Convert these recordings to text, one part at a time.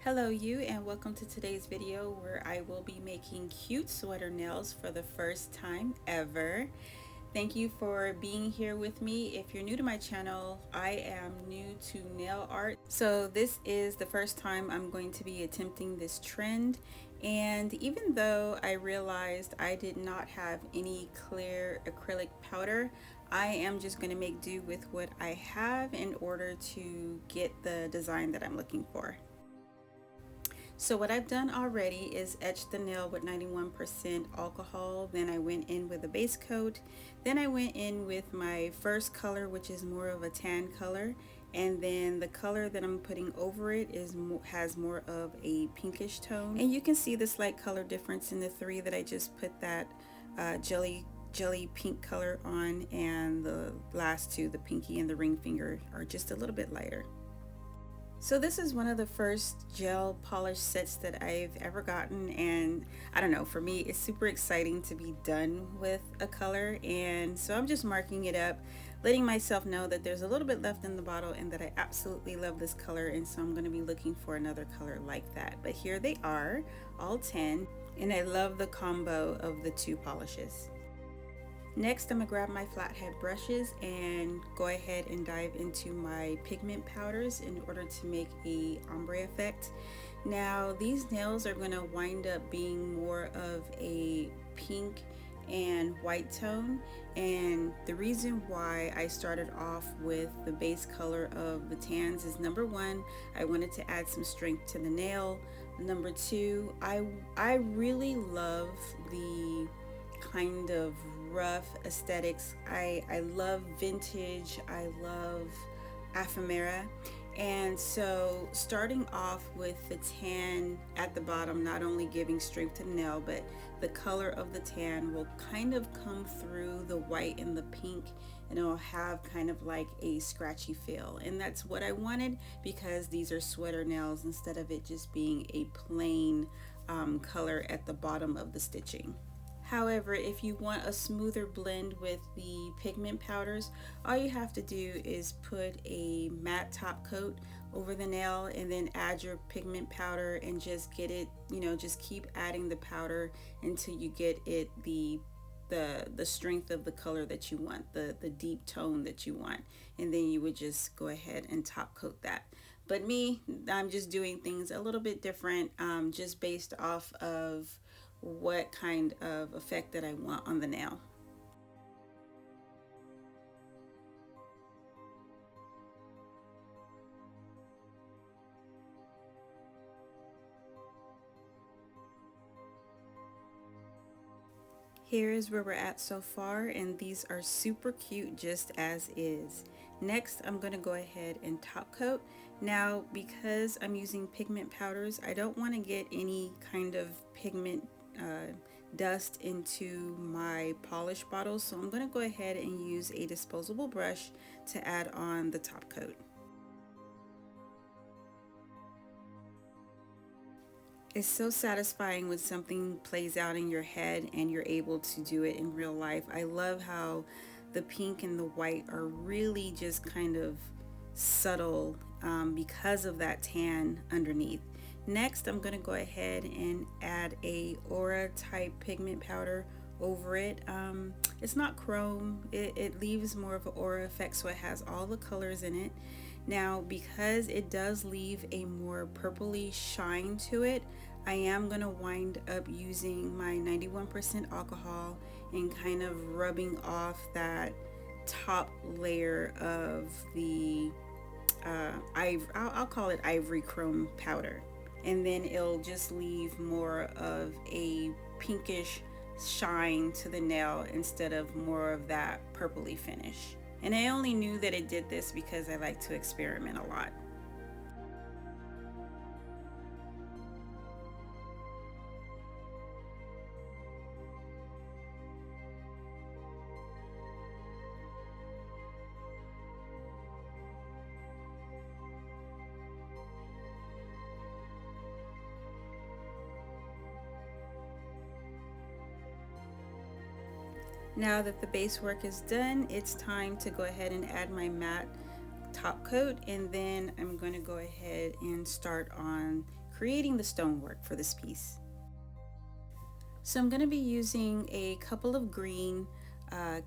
Hello you, and welcome to today's video where I will be making cute sweater nails for the first time ever. Thank you for being here with me. If you're new to my channel, I am new to nail art. So this is the first time I'm going to be attempting this trend. And even though I realized I did not have any clear acrylic powder, I am just going to make do with what I have in order to get the design that I'm looking for. So what I've done already is etched the nail with 91% alcohol. Then I went in with a base coat. Then I went in with my first color, which is more of a tan color. And then the color that I'm putting over it has more of a pinkish tone. And you can see the slight color difference in the three that I just put that jelly pink color on, and the last two, the pinky and the ring finger, are just a little bit lighter. So this is one of the first gel polish sets that I've ever gotten, and I don't know, for me it's super exciting to be done with a color, and so I'm just marking it up, letting myself know that there's a little bit left in the bottle and that I absolutely love this color, and so I'm going to be looking for another color like that. But here they are, all 10, and I love the combo of the two polishes. Next, I'm going to grab my flathead brushes and go ahead and dive into my pigment powders in order to make a ombre effect. Now, these nails are going to wind up being more of a pink and white tone, and the reason why I started off with the base color of the tans is, number one, I wanted to add some strength to the nail. Number two, I really love the kind of rough aesthetics. I love vintage, I love ephemera, and so starting off with the tan at the bottom, not only giving strength to the nail, but the color of the tan will kind of come through the white and the pink, and it'll have kind of like a scratchy feel, and that's what I wanted because these are sweater nails instead of it just being a plain color at the bottom of the stitching. However, if you want a smoother blend with the pigment powders, all you have to do is put a matte top coat over the nail and then add your pigment powder and just get it, just keep adding the powder until you get it the strength of the color that you want, the deep tone that you want, and then you would just go ahead and top coat that. But me, I'm just doing things a little bit different, just based off of what kind of effect that I want on the nail. Here is where we're at so far, and these are super cute just as is. Next, I'm going to go ahead and top coat. Now, because I'm using pigment powders, I don't want to get any kind of pigment dust into my polish bottle, so I'm going to go ahead and use a disposable brush to add on the top coat. It's so satisfying when something plays out in your head and you're able to do it in real life. I love how the pink and the white are really just kind of subtle because of that tan underneath. Next, I'm going to go ahead and add a aura type pigment powder over it. It's not chrome, it leaves more of an aura effect, so it has all the colors in it. Now, because it does leave a more purpley shine to it, I am going to wind up using my 91% alcohol and kind of rubbing off that top layer of the I'll call it ivory chrome powder, and then it'll just leave more of a pinkish shine to the nail instead of more of that purpley finish. And I only knew that it did this because I like to experiment a lot. Now that the base work is done, it's time to go ahead and add my matte top coat, and then I'm going to go ahead and start on creating the stonework for this piece. So I'm going to be using a couple of green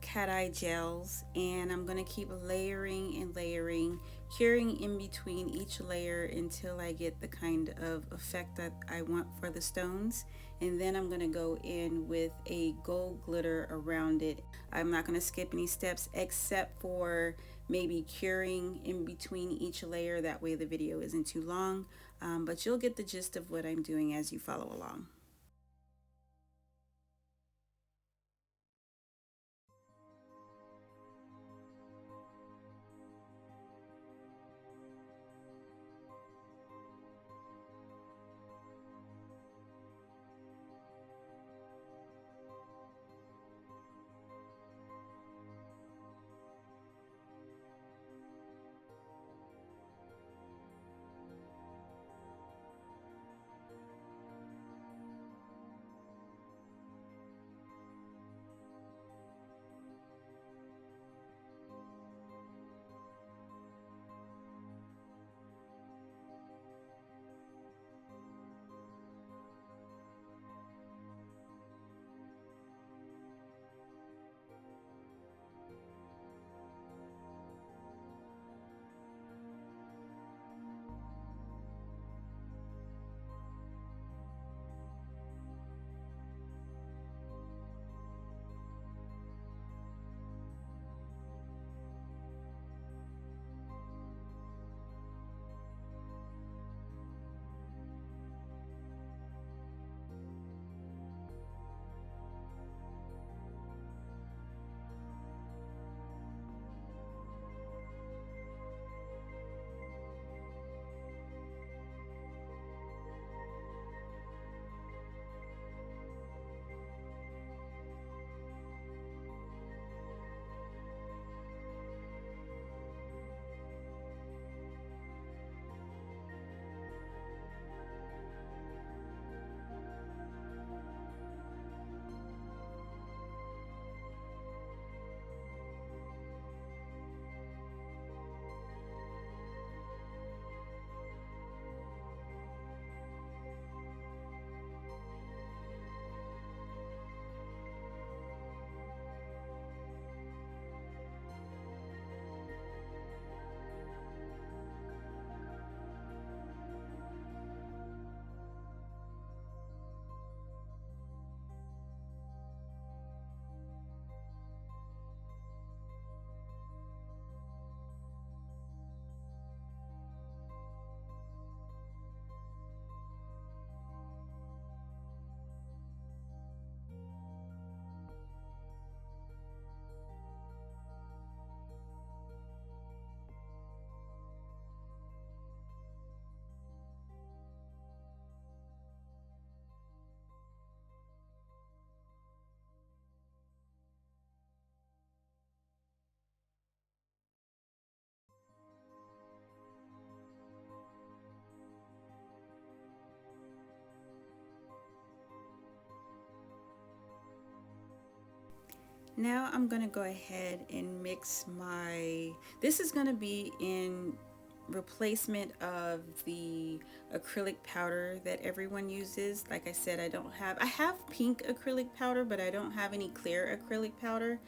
cat eye gels, and I'm going to keep layering and layering, curing in between each layer until I get the kind of effect that I want for the stones. And then I'm going to go in with a gold glitter around it. I'm not going to skip any steps except for maybe curing in between each layer. That way the video isn't too long, but you'll get the gist of what I'm doing as you follow along. Now I'm going to go ahead and mix this is going to be in replacement of the acrylic powder that everyone uses. Like I said, I have pink acrylic powder, but I don't have any clear acrylic powder.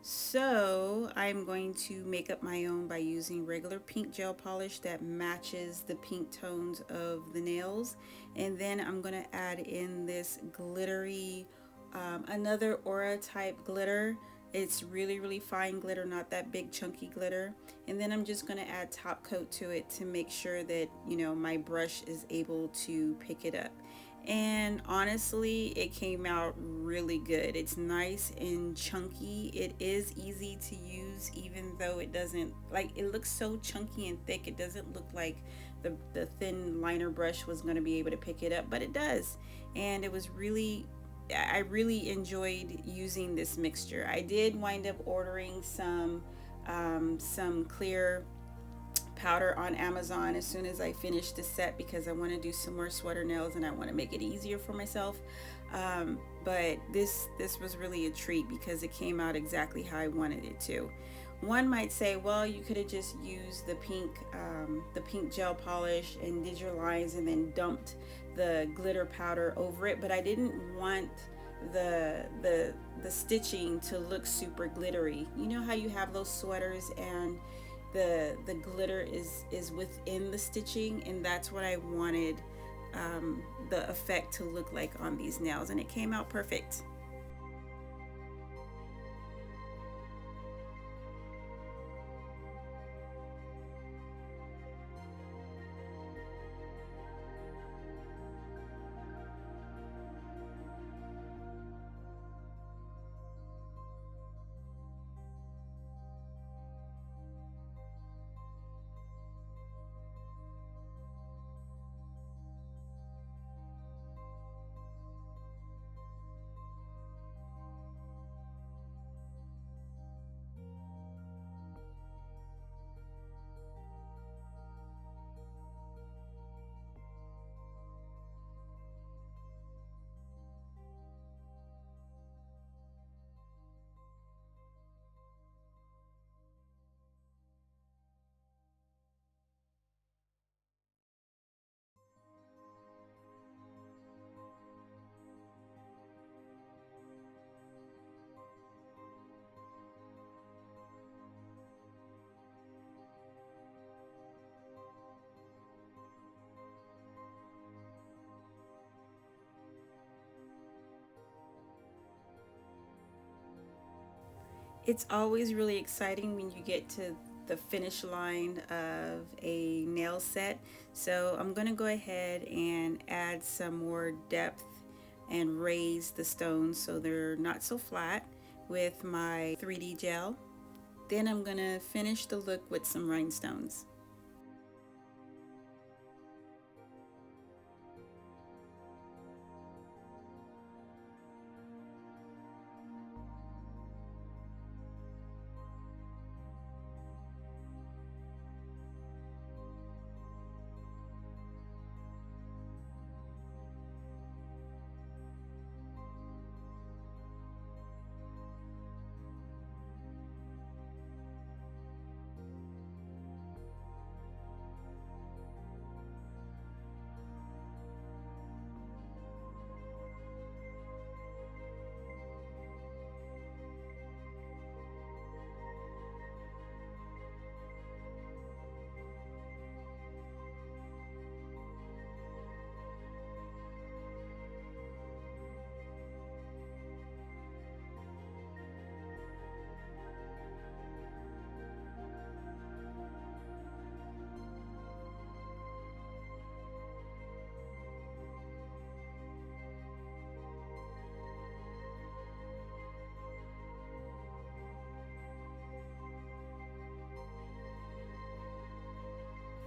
So I'm going to make up my own by using regular pink gel polish that matches the pink tones of the nails. And then I'm going to add in this glittery, another aura type glitter. It's really fine glitter, not that big chunky glitter. And then I'm just going to add top coat to it to make sure that, you know, my brush is able to pick it up. And honestly, it came out really good. It's nice and chunky. It is easy to use, even though it doesn't, like, it looks so chunky and thick. It doesn't look like the thin liner brush was going to be able to pick it up, but it does. And it was I really enjoyed using this mixture. I did wind up ordering some clear powder on Amazon as soon as I finish the set, because I want to do some more sweater nails and I want to make it easier for myself. But this was really a treat because it came out exactly how I wanted it to. One might say, well, you could have just used the pink gel polish and did your lines and then dumped the glitter powder over it. But I didn't want the stitching to look super glittery. You know how you have those sweaters and the glitter is within the stitching, and that's what I wanted the effect to look like on these nails, and it came out perfect. It's always really exciting when you get to the finish line of a nail set. So I'm going to go ahead and add some more depth and raise the stones so they're not so flat with my 3D gel. Then I'm going to finish the look with some rhinestones.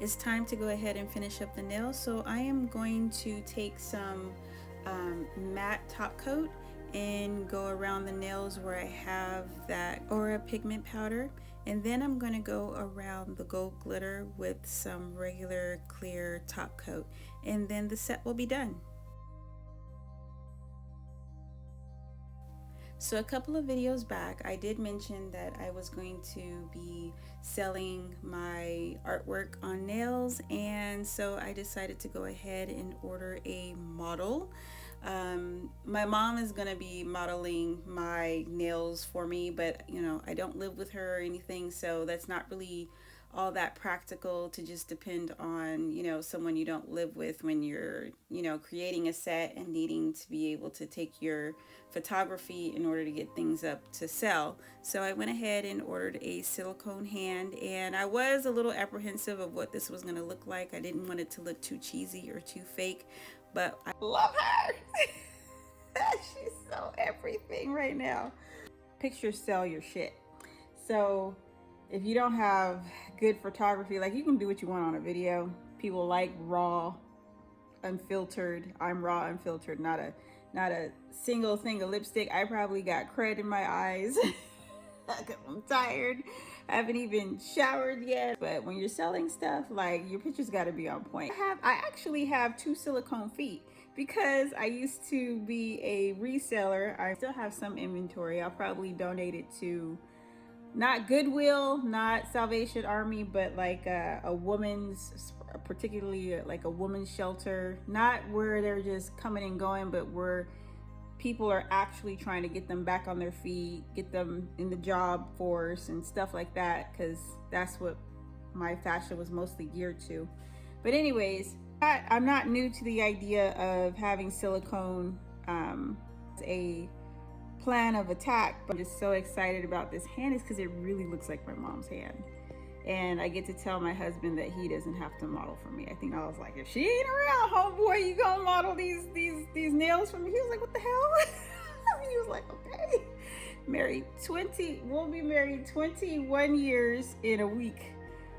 It's time to go ahead and finish up the nails. So I am going to take some matte top coat and go around the nails where I have that aura pigment powder, and then I'm going to go around the gold glitter with some regular clear top coat, and then the set will be done. So a couple of videos back, I did mention that I was going to be selling my artwork on nails, and so I decided to go ahead and order a model. My mom is going to be modeling my nails for me, but you know, I don't live with her or anything, so that's not really all that practical to just depend on, you know, someone you don't live with when you're, you know, creating a set and needing to be able to take your photography in order to get things up to sell. So I went ahead and ordered a silicone hand, and I was a little apprehensive of what this was going to look like. I didn't want it to look too cheesy or too fake, but I love her. She's so everything right now. Pictures sell your shit. So if you don't have good photography, like, you can do what you want on a video. People like raw, unfiltered. I'm raw, unfiltered, not a single thing of lipstick. I probably got crud in my eyes. I'm tired. I haven't even showered yet. But when you're selling stuff, like, your pictures got to be on point. I actually have 2 silicone feet because I used to be a reseller. I still have some inventory. I'll probably donate it to not Goodwill, not Salvation Army, but like a woman's, particularly like a woman's shelter, not where they're just coming and going, but where people are actually trying to get them back on their feet, get them in the job force and stuff like that, because that's what my fashion was mostly geared to. But anyways, I'm not new to the idea of having silicone as a plan of attack, but I'm just so excited about this hand is because it really looks like my mom's hand. And I get to tell my husband that he doesn't have to model for me. I think I was like, if she ain't around, homeboy, you gonna model these nails for me? He was like, what the hell? He was like, okay. We'll be married 21 years in a week.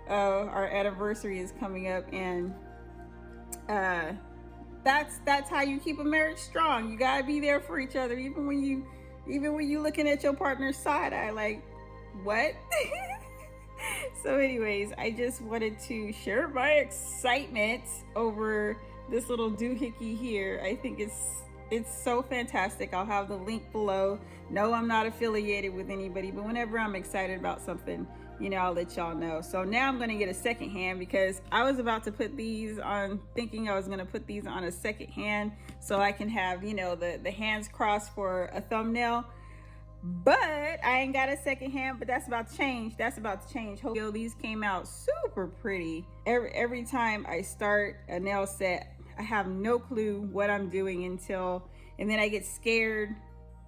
Our anniversary is coming up, and that's how you keep a marriage strong. You gotta be there for each other, even when you looking at your partner's side eye like, what? So anyways, I just wanted to share my excitement over this little doohickey here. I think it's so fantastic. I'll have the link below. No, I'm not affiliated with anybody, but whenever I'm excited about something, you know, I'll let y'all know. So now I'm gonna get a second hand because I was about to put these on, thinking I was gonna put these on a second hand so I can have, you know, the hands crossed for a thumbnail. But I ain't got a second hand, but that's about to change. Yo, these came out super pretty. Every time I start a nail set, I have no clue what I'm doing and then I get scared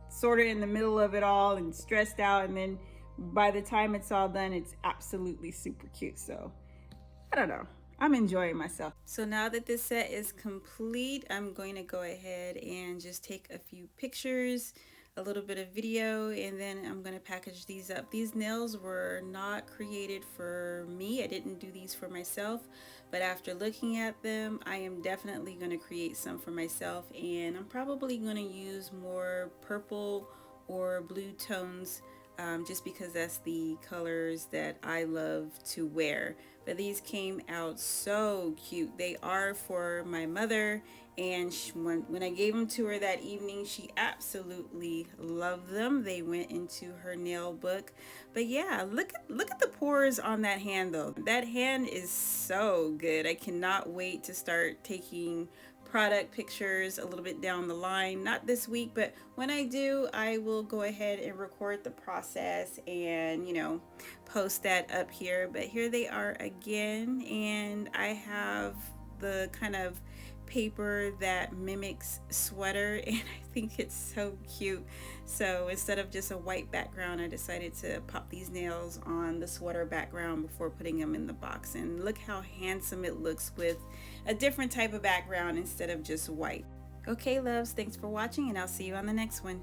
sort of in the middle of it all and stressed out, and then by the time it's all done, it's absolutely super cute. So I don't know, I'm enjoying myself. So now that this set is complete, I'm going to go ahead and just take a few pictures, a little bit of video, and then I'm going to package these up. These nails were not created for me. I didn't do these for myself, but after looking at them, I am definitely going to create some for myself, and I'm probably going to use more purple or blue tones, just because that's the colors that I love to wear. But these came out so cute. They are for my mother, and when I gave them to her that evening, she absolutely loved them. They went into her nail book. But yeah, look at the pores on that hand though. That hand is so good. I cannot wait to start taking product pictures a little bit down the line. Not this week, but when I do, I will go ahead and record the process and, you know, post that up here. But here they are again, and I have the kind of paper that mimics sweater, and I think it's so cute. So instead of just a white background, I decided to pop these nails on the sweater background before putting them in the box, and look how handsome it looks with a different type of background instead of just white. Okay loves, thanks for watching, and I'll see you on the next one.